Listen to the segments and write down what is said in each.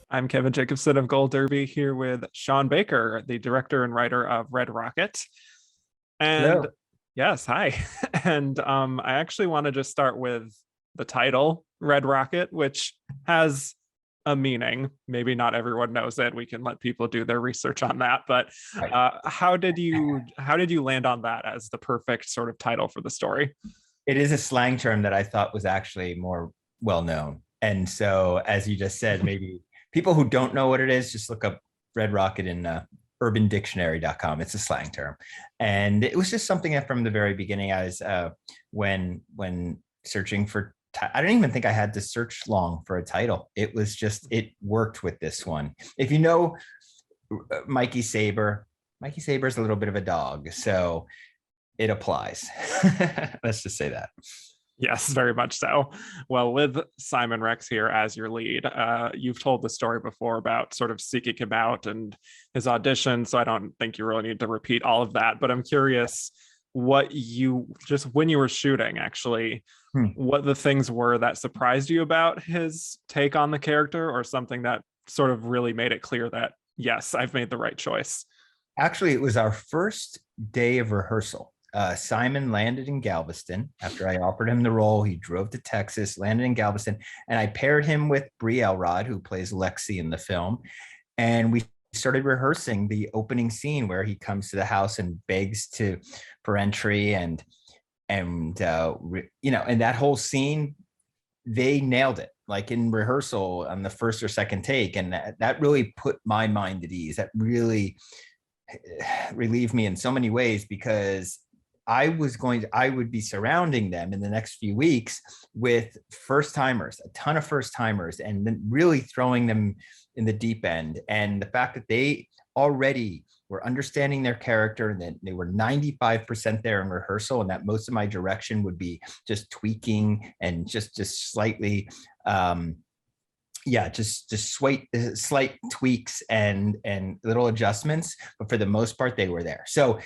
I'm Kevin Jacobsen of Gold Derby here with Sean Baker, the director and writer of Red Rocket. And Hello. yes, hi. And I actually want to just start with the title, Red Rocket, which has a meaning. Maybe not everyone knows it. We can let people do their research on that. But Right. how did you land on that as the perfect sort of title for the story? It is a slang term that I thought was actually more well known. And so, as you just said, maybe people who don't know what it is, just look up Red Rocket in urbandictionary.com. It's a slang term. And it was just something that from the very beginning, I was when searching for, I don't even think I had to search long for a title. It was just, it worked with this one. If you know Mikey Saber, Mikey Saber is a little bit of a dog. So it applies. Let's just say that. Yes, very much so. Well, with Simon Rex here as your lead, you've told the story before about sort of seeking him out and his audition, so I don't think you really need to repeat all of that. But I'm curious what you just when you were shooting, actually, Hmm. what the things were that surprised you about his take on the character, or something that sort of really made it clear that, yes, I've made the right choice. Actually, it was our first day of rehearsal. Simon landed in Galveston after I offered him the role. He drove to Texas, landed in Galveston, and I paired him with Brie Elrod, who plays Lexi in the film. And we started rehearsing the opening scene where he comes to the house and begs to for entry, and that whole scene, they nailed it, like in rehearsal on the first or second take, and that really put my mind at ease. That really relieved me in so many ways, because I would be surrounding them in the next few weeks with first timers, a ton of first timers, and then really throwing them in the deep end. And the fact that they already were understanding their character, and that they were 95% there in rehearsal, and that most of my direction would be just tweaking and just slightly just slight tweaks and little adjustments, but for the most part they were there. So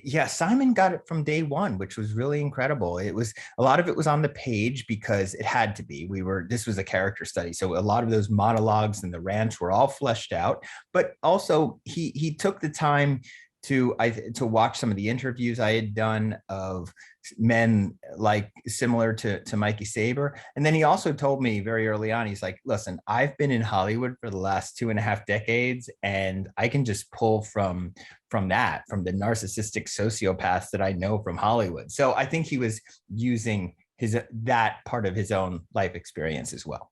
yeah, Simon got it from day one, which was really incredible. It was a lot of it was on the page because it had to be. This was a character study, so a lot of those monologues and the rants were all fleshed out. But also he took the time to watch some of the interviews I had done of men like similar to Mikey Saber. And then he also told me very early on, he's like, listen, I've been in Hollywood for the last 2.5 decades, and I can just pull from the narcissistic sociopaths that I know from Hollywood. So I think he was using that part of his own life experience as well.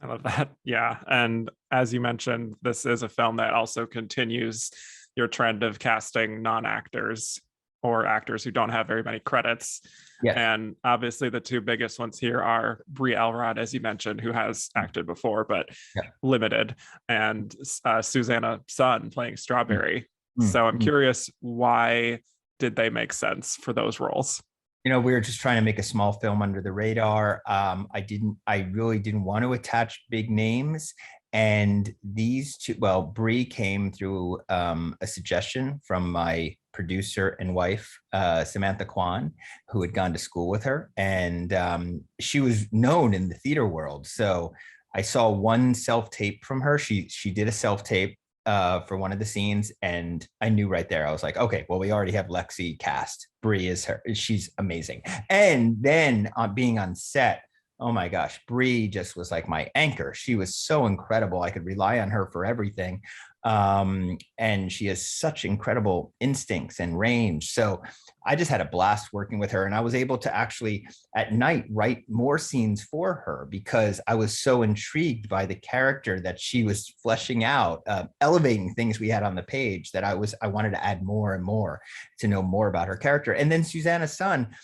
I love that. Yeah. And as you mentioned, this is a film that also continues your trend of casting non-actors or actors who don't have very many credits. Yes. And obviously the two biggest ones here are Brie Elrod, as you mentioned, who has acted before, but Yeah. limited, and Susanna Sun playing Strawberry. So I'm Mm-hmm. curious, why did they make sense for those roles? We were just trying to make a small film under the radar. I really didn't want to attach big names. And these two, well, Brie came through a suggestion from my producer and wife, Samantha Kwan, who had gone to school with her. And she was known in the theater world. So I saw one self tape from her. She did a self tape for one of the scenes, and I knew right there. I was like, okay, well, we already have Lexi cast. Brie is her; she's amazing. And then being on set, oh my gosh, Brie just was like my anchor. She was so incredible. I could rely on her for everything. And she has such incredible instincts and range. So I just had a blast working with her. And I was able to actually at night write more scenes for her because I was so intrigued by the character that she was fleshing out, elevating things we had on the page, that I wanted to add more and more to know more about her character. And then Susanna Sun,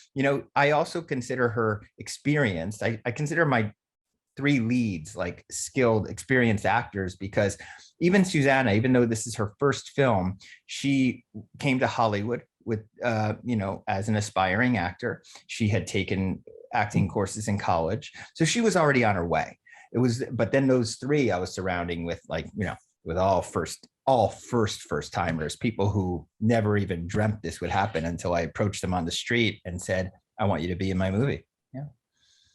I also consider her experienced. I consider my three leads like skilled, experienced actors, because even Susanna, even though this is her first film, she came to Hollywood with, as an aspiring actor. She had taken acting courses in college, so she was already on her way. But then those three I was surrounding with, with all first timers, people who never even dreamt this would happen until I approached them on the street and said, I want you to be in my movie. Yeah.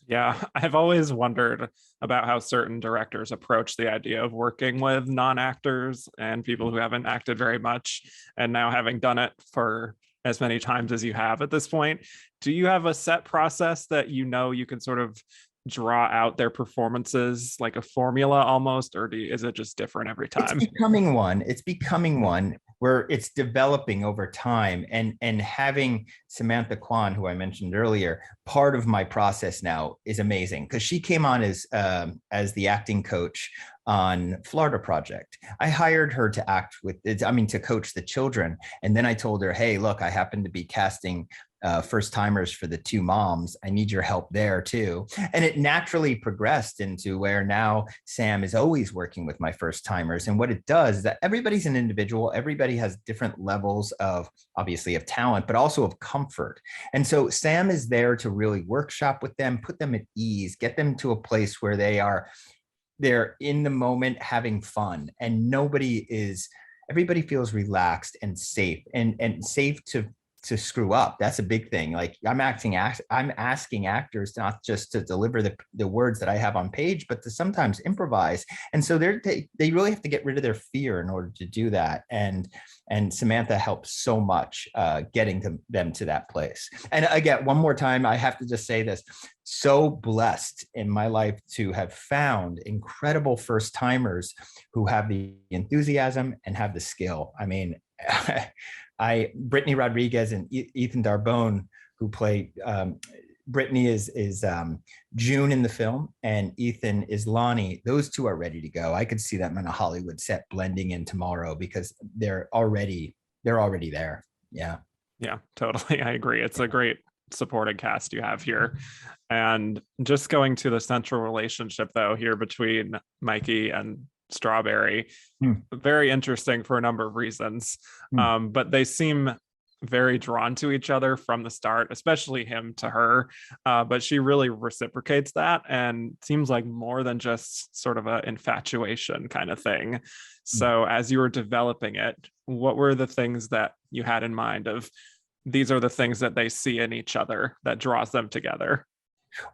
Yeah, I've always wondered about how certain directors approach the idea of working with non-actors and people who haven't acted very much. And now having done it for as many times as you have at this point, do you have a set process that you know you can sort of draw out their performances like a formula almost, or is it just different every It's time? becoming one. It's becoming one where it's developing over time. And having Samantha Kwan, who I mentioned earlier, part of my process now is amazing because she came on as the acting coach on Florida Project. I hired her to act with, I mean, to coach the children. And then I told her, hey, look, I happen to be casting first timers for the two moms. I need your help there too. And it naturally progressed into where now Sam is always working with my first timers. And what it does is that everybody's an individual. Everybody has different levels of, obviously, of talent, but also of comfort. And so Sam is there to really workshop with them, put them at ease, get them to a place where they're in the moment having fun, and everybody feels relaxed and safe, and safe to screw up. That's a big thing. Like I'm asking actors not just to deliver the words that I have on page, but to sometimes improvise. And so they really have to get rid of their fear in order to do that. And Samantha helps so much getting them to that place. And again, one more time, I have to just say this: so blessed in my life to have found incredible first timers who have the enthusiasm and have the skill. I mean, Brittany Rodriguez and Ethan Darbone, who play Brittany is June in the film, and Ethan is Lonnie. Those two are ready to go. I could see them in a Hollywood set blending in tomorrow because they're already there. Yeah. Yeah, totally. I agree. It's a great supporting cast you have here. And just going to the central relationship though here between Mikey and Strawberry, very interesting for a number of reasons. But they seem very drawn to each other from the start, especially him to her. But she really reciprocates that and seems like more than just sort of an infatuation kind of thing. So as you were developing it, what were the things that you had in mind of these are the things that they see in each other that draws them together?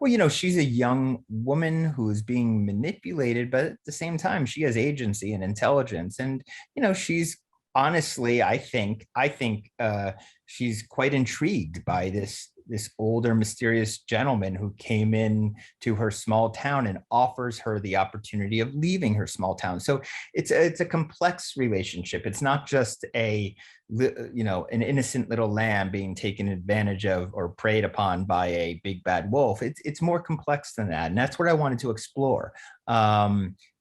Well, she's a young woman who is being manipulated, but at the same time, she has agency and intelligence. And, she's honestly, I think she's quite intrigued by this older, mysterious gentleman who came in to her small town and offers her the opportunity of leaving her small town. So it's a complex relationship. It's not just an innocent little lamb being taken advantage of or preyed upon by a big bad wolf. It's more complex than that, and that's what I wanted to explore.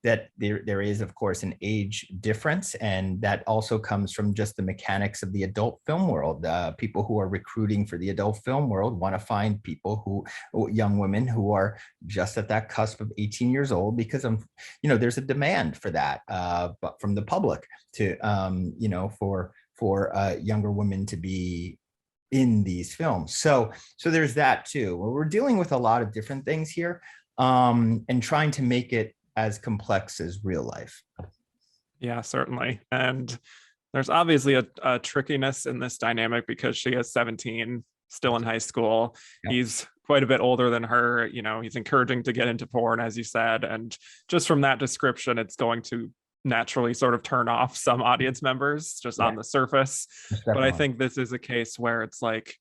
That there is, of course, an age difference, and that also comes from just the mechanics of the adult film world. People who are recruiting for the adult film world want to find young women who are just at that cusp of 18 years old because there's a demand for that, but from the public to, for younger women to be in these films. So there's that too. Well, we're dealing with a lot of different things here, and trying to make it as complex as real life. Yeah, certainly. And there's obviously a trickiness in this dynamic because she is 17, still in high school. Yeah. He's quite a bit older than her. He's encouraging to get into porn, as you said. And just from that description, it's going to naturally sort of turn off some audience members just on the surface. Definitely. But I think this is a case where it's like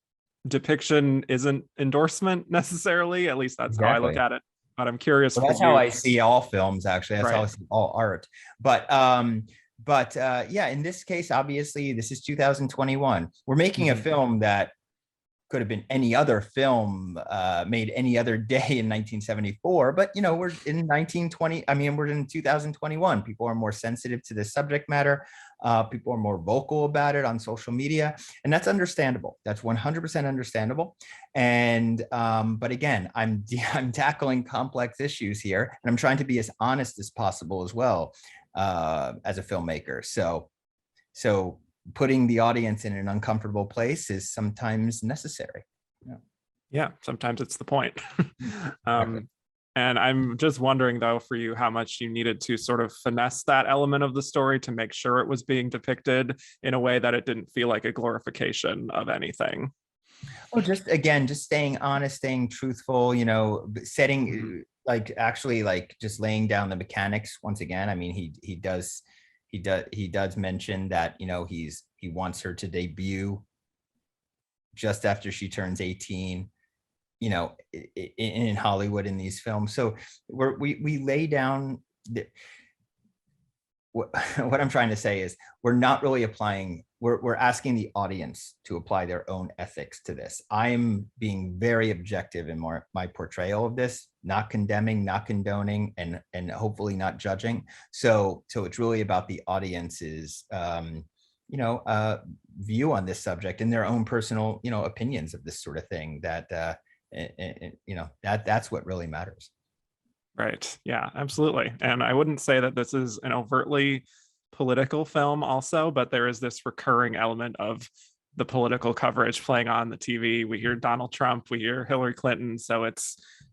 Depiction isn't endorsement necessarily. At least that's how I look at it. But I'm curious. Well, that's how I see all films, actually. That's how I see all art. But yeah, in this case, obviously, this is 2021. We're making a film that could have been any other film made any other day in 1974. But, we're in 1920. I mean, we're in 2021. People are more sensitive to the subject matter. People are more vocal about it on social media. And that's understandable. That's 100% understandable. And but again, I'm tackling complex issues here, and I'm trying to be as honest as possible as well as a filmmaker. So putting the audience in an uncomfortable place is sometimes necessary. Yeah, sometimes it's the point. And I'm just wondering, though, for you, how much you needed to sort of finesse that element of the story to make sure it was being depicted in a way that it didn't feel like a glorification of anything. Oh, just again, just staying honest, staying truthful, setting like actually like just laying down the mechanics once again. I mean, he does mention that, he wants her to debut just after she turns 18, in Hollywood in these films. So we lay down what I'm trying to say is we're not really applying, we're asking the audience to apply their own ethics to this. I'm being very objective in my portrayal of this, not condemning, not condoning, and hopefully not judging. So it's really about the audience's view on this subject and their own personal opinions of this sort of thing, that's what really matters. Right. Yeah, absolutely. And I wouldn't say that this is an overtly political film also, but there is this recurring element of the political coverage playing on the TV. We hear Donald Trump, we hear Hillary Clinton. So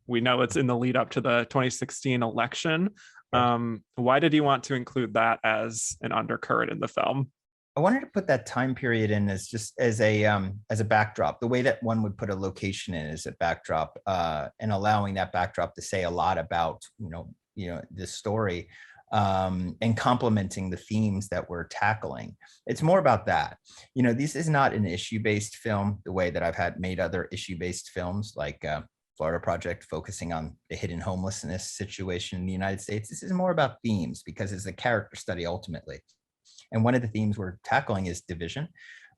we know it's in the lead up to the 2016 election. Why did you want to include that as an undercurrent in the film? I wanted to put that time period in as just as a backdrop, the way that one would put a location in as a backdrop, and allowing that backdrop to say a lot about this story, and complementing the themes that we're tackling. It's more about that. This is not an issue-based film the way that I've made other issue-based films like Florida Project, focusing on the hidden homelessness situation in the United States. This is more about themes because it's a character study ultimately. And one of the themes we're tackling is division.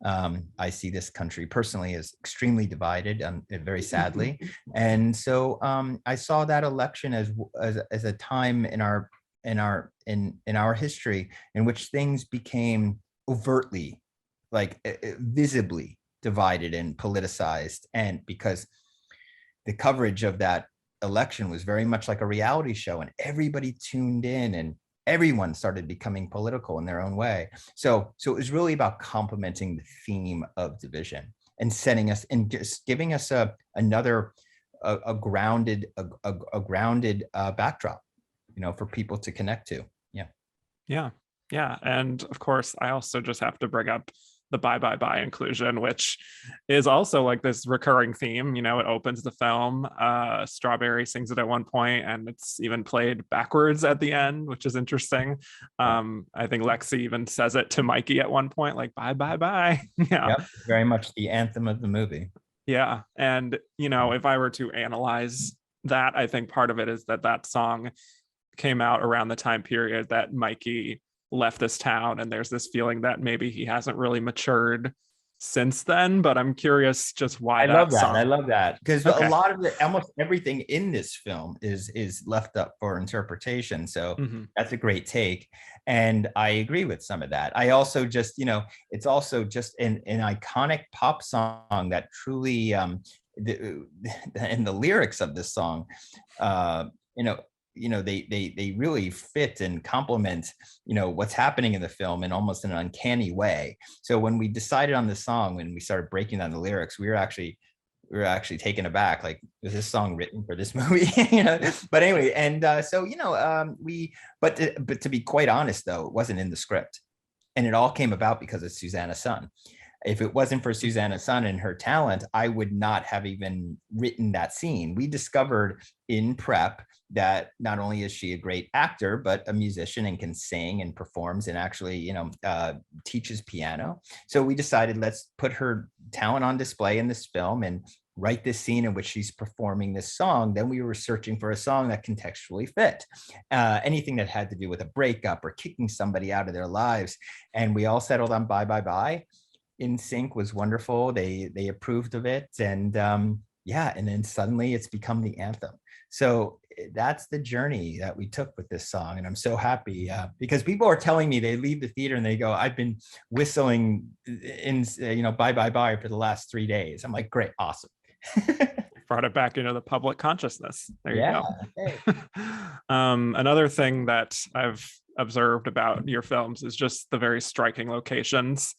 I see this country personally as extremely divided, very sadly. And so I saw that election as a time in our history in which things became overtly, like visibly divided and politicized. And because the coverage of that election was very much like a reality show, and everybody tuned in, and everyone started becoming political in their own way. So it was really about complementing the theme of division and setting us and just giving us another grounded backdrop, for people to connect to. Yeah. And of course, I also just have to bring up the bye bye bye inclusion, which is also like this recurring theme. It opens the film, Strawberry sings it at one point, and it's even played backwards at the end, which is interesting. I think Lexi even says it to Mikey at one point, like bye bye bye. Yeah. Yep, very much the anthem of the movie. Yeah. And if I were to analyze that, I think part of it is that song came out around the time period that Mikey left this town, and there's this feeling that maybe he hasn't really matured since then. But I'm curious just why that song. I love that because a lot of almost everything in this film is left up for interpretation. So that's a great take, and I agree with some of that. I also just it's also just an iconic pop song that truly and the lyrics of this song they really fit and complement what's happening in the film in almost an uncanny way. So when we decided on the song, when we started breaking down the lyrics, we were actually taken aback, like, was this song written for this movie? But anyway, and but to be quite honest though, it wasn't in the script, and it all came about because of Susanna Son. If it wasn't for Susanna Son and her talent, I would not have even written that scene. We discovered in prep that not only is she a great actor, but a musician and can sing and performs and actually, teaches piano. So we decided, let's put her talent on display in this film and write this scene in which she's performing this song. Then we were searching for a song that contextually fit, anything that had to do with a breakup or kicking somebody out of their lives. And we all settled on Bye Bye Bye. NSYNC was wonderful. They approved of it. And and then suddenly it's become the anthem. So that's the journey that we took with this song. And I'm so happy because people are telling me, they leave the theater and they go, I've been whistling in, Bye Bye Bye for the last 3 days. I'm like, great, awesome. Brought it back into the public consciousness. There you go. Okay. Another thing that I've observed about your films is just the very striking locations,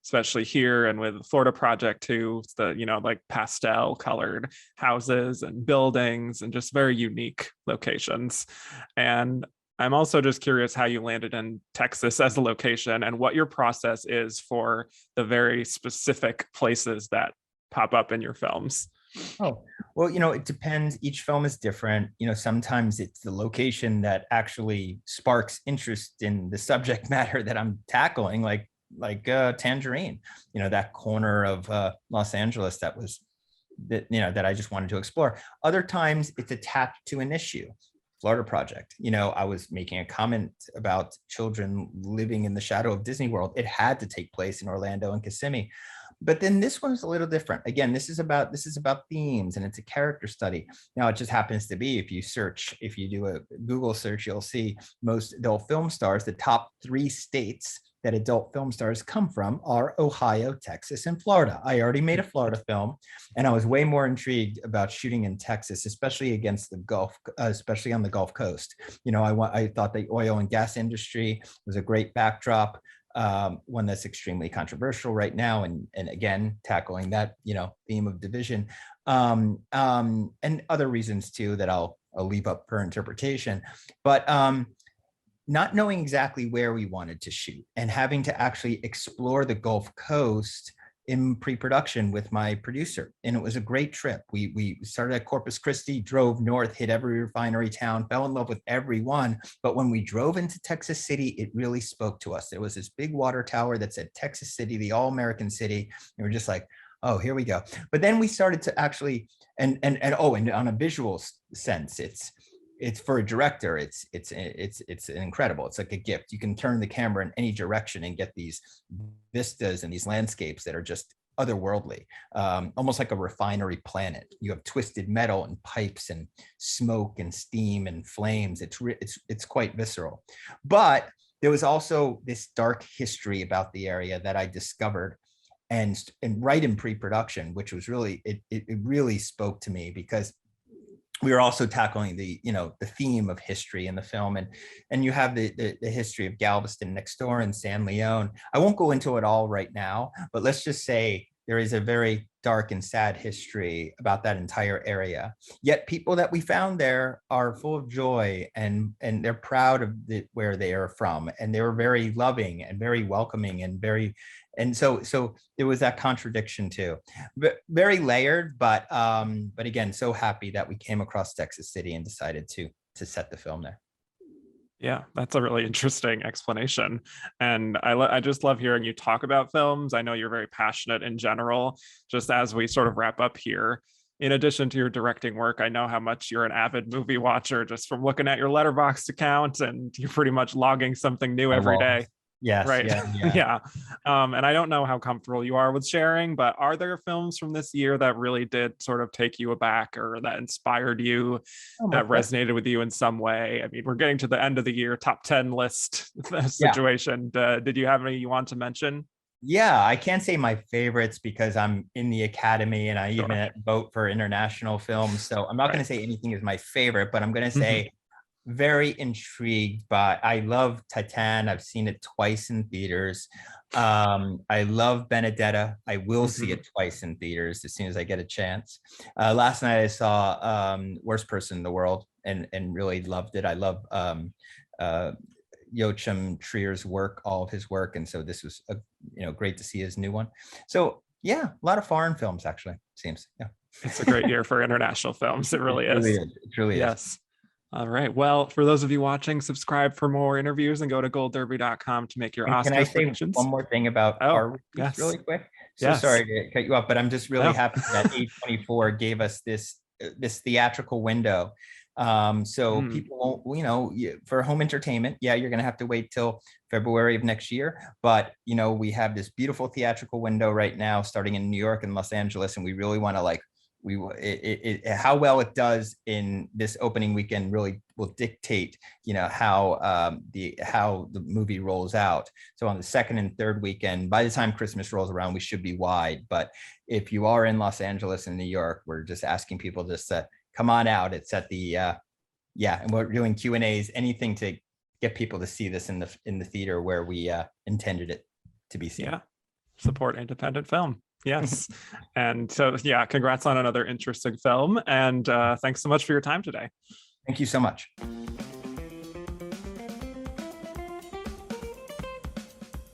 especially here and with Florida Project too. It's the, like pastel colored houses and buildings and just very unique locations. And I'm also just curious how you landed in Texas as a location and what your process is for the very specific places that pop up in your films? Oh, well, it depends. Each film is different. Sometimes it's the location that actually sparks interest in the subject matter that I'm tackling, like Tangerine, that corner of Los Angeles that I just wanted to explore. Other times it's attached to an issue. Florida Project. I was making a comment about children living in the shadow of Disney World. It had to take place in Orlando and Kissimmee. But then this one's a little different. Again, this is about themes, and it's a character study. Now, it just happens to be, if you do a Google search, you'll see most adult film stars, the top 3 states that adult film stars come from are Ohio, Texas, and Florida. I already made a Florida film, and I was way more intrigued about shooting in Texas, especially against the Gulf, especially on the Gulf Coast. I thought the oil and gas industry was a great backdrop. One that's extremely controversial right now, and again tackling that theme of division, and other reasons too that I'll leave up for interpretation. But not knowing exactly where we wanted to shoot and having to actually explore the Gulf Coast in pre-production with my producer. And it was a great trip. We started at Corpus Christi, drove north, hit every refinery town, fell in love with everyone. But when we drove into Texas City, it really spoke to us. There was this big water tower that said Texas City, the all-American city. And we're just like, oh, here we go. But then we started to actually, and on a visual sense, it's for a director, it's incredible. It's like a gift. You can turn the camera in any direction and get these vistas and these landscapes that are just otherworldly, almost like a refinery planet. You have twisted metal and pipes and smoke and steam and flames. It's quite visceral. But there was also this dark history about the area that I discovered, and right in pre-production, which was really, it really spoke to me, because we were also tackling the theme of history in the film, and you have the history of Galveston next door and San Leone. I won't go into it all right now, but let's just say there is a very dark and sad history about that entire area. Yet people that we found there are full of joy, and they're proud of where they are from, and they were very loving and very welcoming and so there was that contradiction too. Very layered, but again, so happy that we came across Texas City and decided to set the film there. Yeah, that's a really interesting explanation. And I just love hearing you talk about films. I know you're very passionate in general. Just as we sort of wrap up here, in addition to your directing work, I know how much you're an avid movie watcher just from looking at your Letterboxd account, and you're pretty much logging something new every day. Yes. Right. Yeah. And I don't know how comfortable you are with sharing, but are there films from this year that really did sort of take you aback, or that inspired you, that resonated with you in some way? I mean, we're getting to the end of the year top 10 list situation. Did you have any you want to mention? Yeah, I can't say my favorites because I'm in the Academy and I even vote for international films. So I'm not going to say anything is my favorite, but I'm going to say very intrigued by, I love Titan. I've seen it twice in theaters. I love Benedetta. I will see it twice in theaters as soon as I get a chance. Last night I saw Worst Person in the World and really loved it. I love Joachim Trier's work, all of his work, and so this was great to see his new one. So yeah, a lot of foreign films actually, seems. Yeah, it's a great year for international films. It really is. It truly is. All right. Well, for those of you watching, subscribe for more interviews and go to goldderby.com to make your Oscar predictions. One more thing about our release really quick? Sorry to cut you off, but I'm just really happy that A24 gave us this theatrical window. So people won't, for home entertainment, you're going to have to wait till February of next year. But, we have this beautiful theatrical window right now starting in New York and Los Angeles. And we really want to how well it does in this opening weekend really will dictate, how the movie rolls out. So on the second and third weekend, by the time Christmas rolls around, we should be wide. But if you are in Los Angeles and New York, we're just asking people just to come on out. It's at the and we're doing Q&As, anything to get people to see this in the theater where we intended it to be seen. Yeah, support independent film. Yes. And so, congrats on another interesting film. And thanks so much for your time today. Thank you so much.